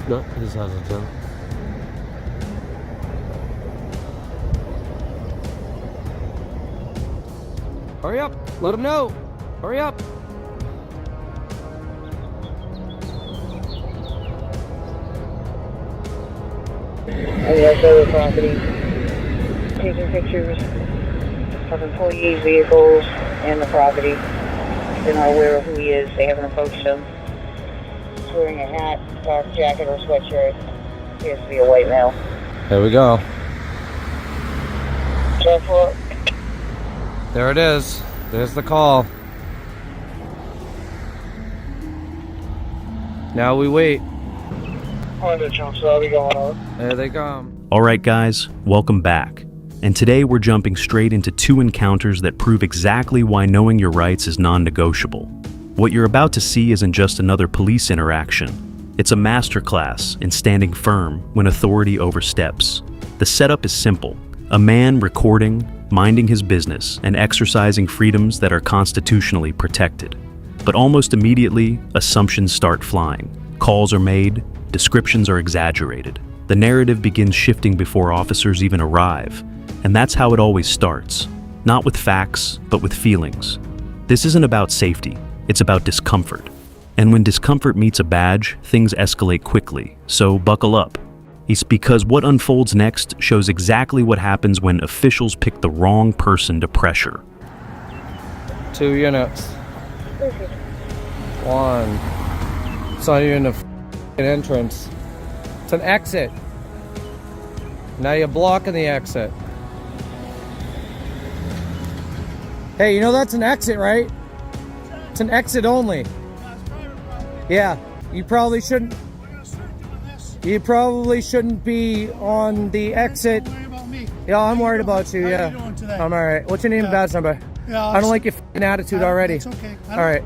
No, he's hesitant. Hurry up! Let him know! Hurry up! I show the property, taking pictures of employees' vehicles and the property. They're not aware of who he is. They haven't approached him. He's wearing a hat, dark jacket, or sweatshirt. Appears to be a white male. There we go. Careful. There it is. There's the call. Now we wait. Honda jumps already going on. There they come. Alright guys, welcome back. And today we're jumping straight into two encounters that prove exactly why knowing your rights is non-negotiable. What you're about to see isn't just another police interaction. It's a masterclass in standing firm when authority oversteps. The setup is simple. A man recording, minding his business, and exercising freedoms that are constitutionally protected. But almost immediately, assumptions start flying. Calls are made, descriptions are exaggerated. The narrative begins shifting before officers even arrive. And that's how it always starts. Not with facts, but with feelings. This isn't about safety, it's about discomfort. And when discomfort meets a badge, things escalate quickly, so buckle up. It's because what unfolds next shows exactly what happens when officials pick the wrong person to pressure. 2 units. 1. It's not even an entrance. It's an exit. Now you're blocking the exit. Hey, you know that's an exit, right? It's an exit only. Yeah, you probably shouldn't. You probably shouldn't be on the exit. Yeah, I'm worried about you. Yeah, I'm all right. What's your name and badge number? I don't like your f***ing attitude already. It's okay. All right.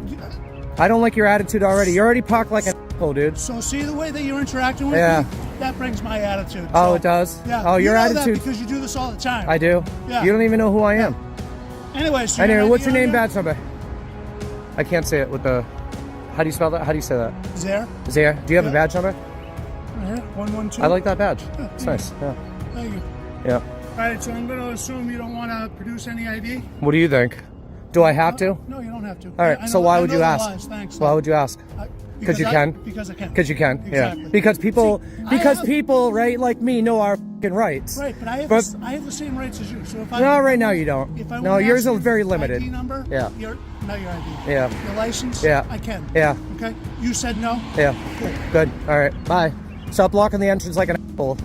I don't like your attitude already. You're already parked like an asshole, dude. So see the way that you're interacting with me? That brings my attitude. Oh, So, it does? Yeah. Oh, your you know attitude. That because you do this all the time. I do? Yeah. You don't even know who I am. Anyway, so Anyway, what's your name, bad? badge number? I can't say it with the... How do you spell that? How do you say that? There. Zaire. Do you have a Yeah. badge number? Right here. 112. I like that badge. Yeah, It's yeah. nice. Yeah. Thank you. Yeah. All right, so I'm going to assume you don't want to produce any ID. What do you think? Do I have to? No, you don't have to. All right. So why would you ask? Thanks. Why would you ask? Because you can. Because I can. Because you can. Exactly. Yeah. Because people. See, Because people, right, like me, know our fucking rights. Right, but I have the same rights as you. So if I No, right now you don't. If I No, wanna yours ask are your very limited. ID number, Yeah. Your ID. Yeah. Your license. Yeah. I can. Yeah. Okay. You said no. Yeah. Good. All right. Bye. Stop blocking the entrance like an asshole.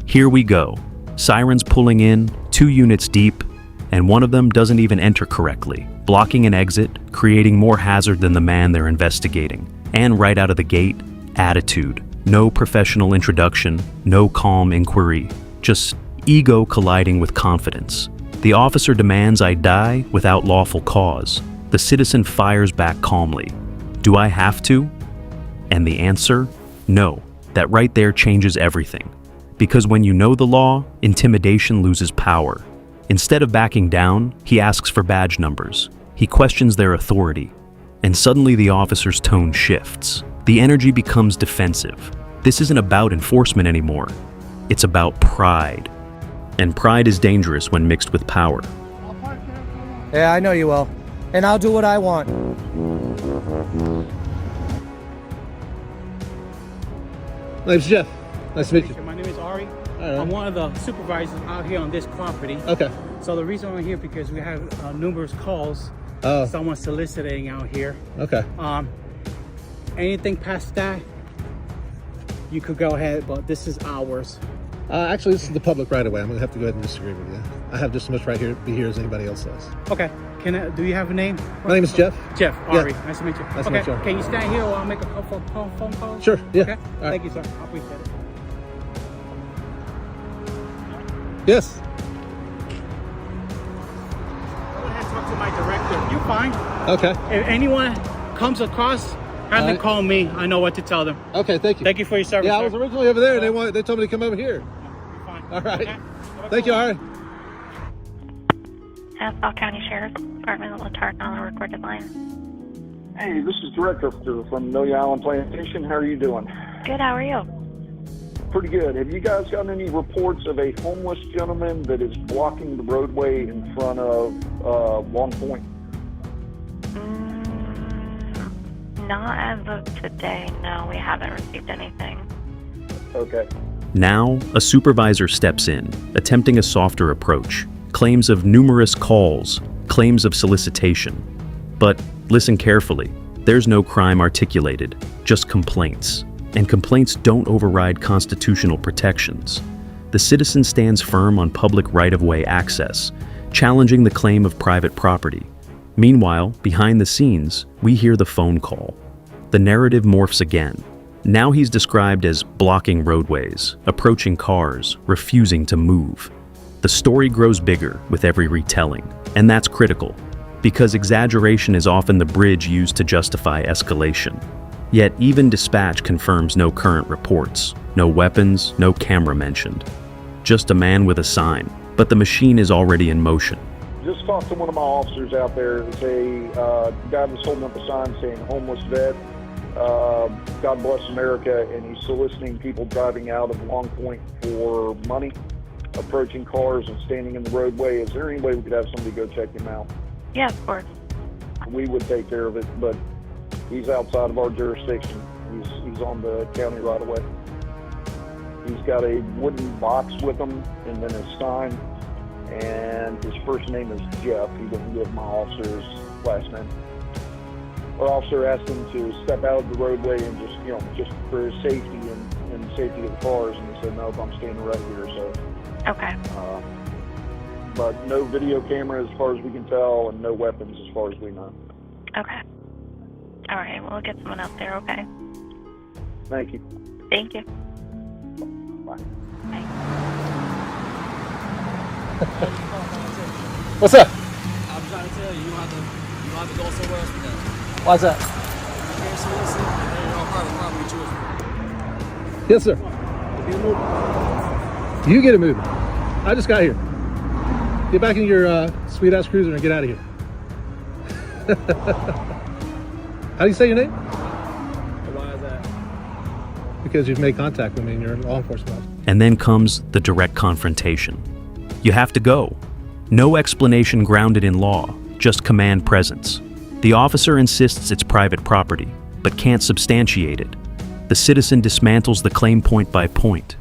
Here we go. Sirens pulling in, 2 units deep, and one of them doesn't even enter correctly, blocking an exit, creating more hazard than the man they're investigating. And right out of the gate, attitude. No professional introduction, no calm inquiry, just ego colliding with confidence. The officer demands I die without lawful cause. The citizen fires back calmly. Do I have to? And the answer? No. That right there changes everything. Because when you know the law, intimidation loses power. Instead of backing down, he asks for badge numbers. He questions their authority. And suddenly the officer's tone shifts. The energy becomes defensive. This isn't about enforcement anymore. It's about pride. And pride is dangerous when mixed with power. I'll park there for you. Yeah, I know you will. And I'll do what I want. My name's Jeff. Nice to meet you. My name is Ari. right. I'm one of the supervisors out here on this property. Okay. So the reason I'm here because we have numerous calls. Oh. Someone soliciting out here. Okay. Anything past that, you could go ahead, but this is ours. Actually, this is the public right away. I'm gonna have to go ahead and disagree with you. I have just as much right here to be here as anybody else does. Okay. Do you have a name? My name is Jeff. Jeff. Yeah. Ari. Nice to meet you. Nice to okay. meet you. Can you stand here while I make a phone call? Sure. Yeah. Okay. All right. Thank you, sir. I appreciate it. Yes. Go ahead and talk to my director. You fine? Okay. If anyone comes across, have them call me. I know what to tell them. Okay. Thank you. Thank you for your service. Yeah, I sir. was originally over there, and they told me to come over here. You're fine. All right. Okay. Thank you, Ari. Nassau County Sheriff's Department, Latard on a recorded line. Hey, this is Director from Million Island Plantation. How are you doing? Good, how are you? Pretty good. Have you guys gotten any reports of a homeless gentleman that is blocking the roadway in front of Long Point? Not as of today, no. We haven't received anything. Okay. Now, a supervisor steps in, attempting a softer approach. Claims of numerous calls, claims of solicitation. But listen carefully. There's no crime articulated, just complaints. And complaints don't override constitutional protections. The citizen stands firm on public right-of-way access, challenging the claim of private property. Meanwhile, behind the scenes, we hear the phone call. The narrative morphs again. Now he's described as blocking roadways, approaching cars, refusing to move. The story grows bigger with every retelling, and that's critical, because exaggeration is often the bridge used to justify escalation. Yet even dispatch confirms no current reports, no weapons, no camera mentioned. Just a man with a sign, but the machine is already in motion. Just talked to one of my officers out there. It's a guy was holding up a sign saying homeless vet, God bless America, and he's soliciting people driving out of Long Point for money, approaching cars and standing in the roadway. Is there any way we could have somebody go check him out? Yeah, of course. We would take care of it, but he's outside of our jurisdiction. He's on the county right away. He's got a wooden box with him and then his sign, and his first name is Jeff. He wouldn't give my officer's last name. Our officer asked him to step out of the roadway and just for his safety and safety of the cars, and he said, nope, I'm standing right here, so. Okay. But no video camera as far as we can tell, and no weapons as far as we know. Okay. All right, we'll get someone out there, okay? Thank you. Thank you. Bye. Bye. What's up? I'm trying to tell you, you don't have to go somewhere else with that. Why's that? You can't solicit, and then you're on private property choice. Yes, sir. You get it moving. I just got here. Get back in your sweet ass cruiser and get out of here. How do you say your name? Why is that? Because you've made contact with me and you're a law enforcement officer. And then comes the direct confrontation. You have to go. No explanation grounded in law, just command presence. The officer insists it's private property, but can't substantiate it. The citizen dismantles the claim point by point.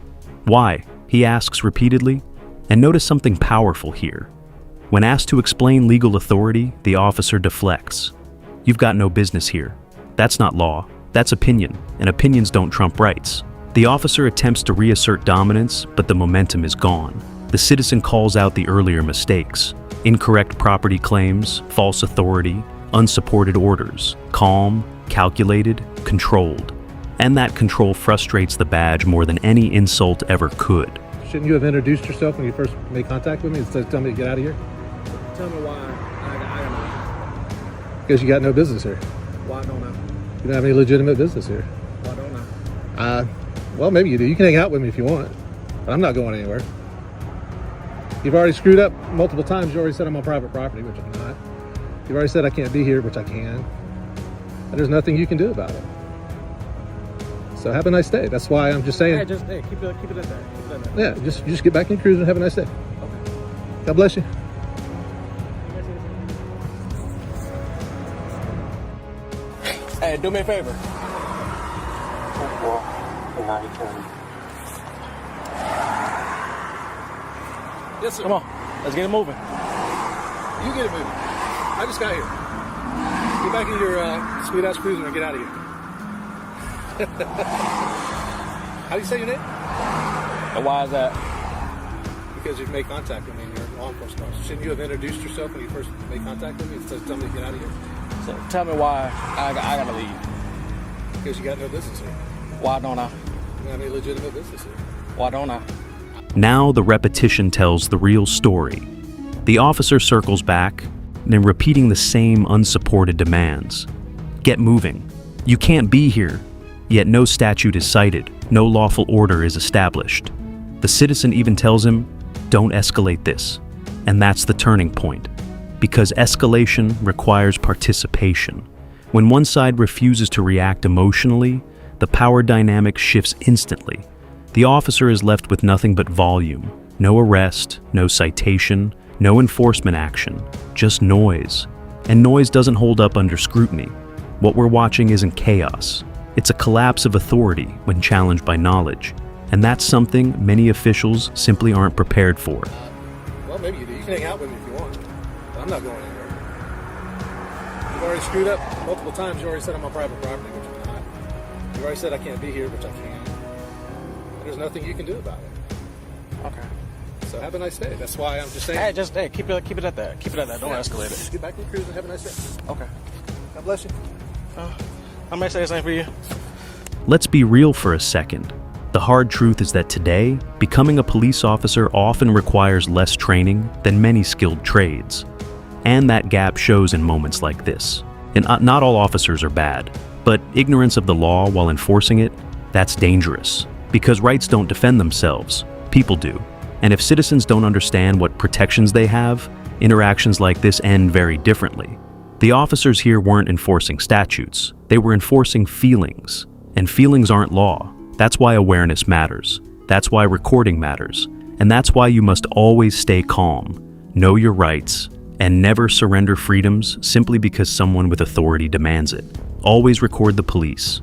Why? He asks repeatedly. And notice something powerful here. When asked to explain legal authority, the officer deflects. You've got no business here. That's not law. That's opinion, and opinions don't trump rights. The officer attempts to reassert dominance, but the momentum is gone. The citizen calls out the earlier mistakes. Incorrect property claims, false authority, unsupported orders, calm, calculated, controlled. And that control frustrates the badge more than any insult ever could. Shouldn't you have introduced yourself when you first made contact with me instead of telling me to get out of here? Tell me why I don't know. Because you got no business here. Why don't I? You don't have any legitimate business here. Why don't I? Well, maybe you do. You can hang out with me if you want. But I'm not going anywhere. You've already screwed up multiple times. You already said I'm on private property, which I'm not. You've already said I can't be here, which I can. And there's nothing you can do about it. So have a nice day. That's why I'm just saying. Hey, keep it in there. Keep it in there. Yeah, just get back in your cruise and have a nice day. Okay. God bless you. Hey, do me a favor. Yes, sir. Come on. Let's get it moving. You get it moving. I just got here. Get back in your sweet ass cruiser and get out of here. How do you say your name? And why is that? Because you've made contact with me and you're a law enforcement officer. Shouldn't you have introduced yourself when you first made contact with me instead of telling me to get out of here? So tell me why I gotta leave. Because you got no business here. Why don't I? You don't have any legitimate business here. Why don't I? Now the repetition tells the real story. The officer circles back, then repeating the same unsupported demands. Get moving. You can't be here. Yet no statute is cited, no lawful order is established. The citizen even tells him, don't escalate this. And that's the turning point. Because escalation requires participation. When one side refuses to react emotionally, the power dynamic shifts instantly. The officer is left with nothing but volume. No arrest, no citation, no enforcement action, just noise. And noise doesn't hold up under scrutiny. What we're watching isn't chaos. It's a collapse of authority when challenged by knowledge. And that's something many officials simply aren't prepared for. Well, maybe you do. You can hang out with me if you want. But I'm not going anywhere. You've already screwed up multiple times. You already said I'm on private property, which I'm not. You already said I can't be here, which I can. There's nothing you can do about it. Okay. So have a nice day. That's why I'm just saying. Hey, keep it at that. Keep it at that. Don't escalate it. Get back to the cruise and have a nice day. Okay. God bless you. I might say the same for you. Let's be real for a second. The hard truth is that today, becoming a police officer often requires less training than many skilled trades. And that gap shows in moments like this. And not all officers are bad, but ignorance of the law while enforcing it, that's dangerous. Because rights don't defend themselves, people do. And if citizens don't understand what protections they have, interactions like this end very differently. The officers here weren't enforcing statutes, they were enforcing feelings. And feelings aren't law. That's why awareness matters. That's why recording matters. And that's why you must always stay calm, know your rights, and never surrender freedoms simply because someone with authority demands it. Always record the police.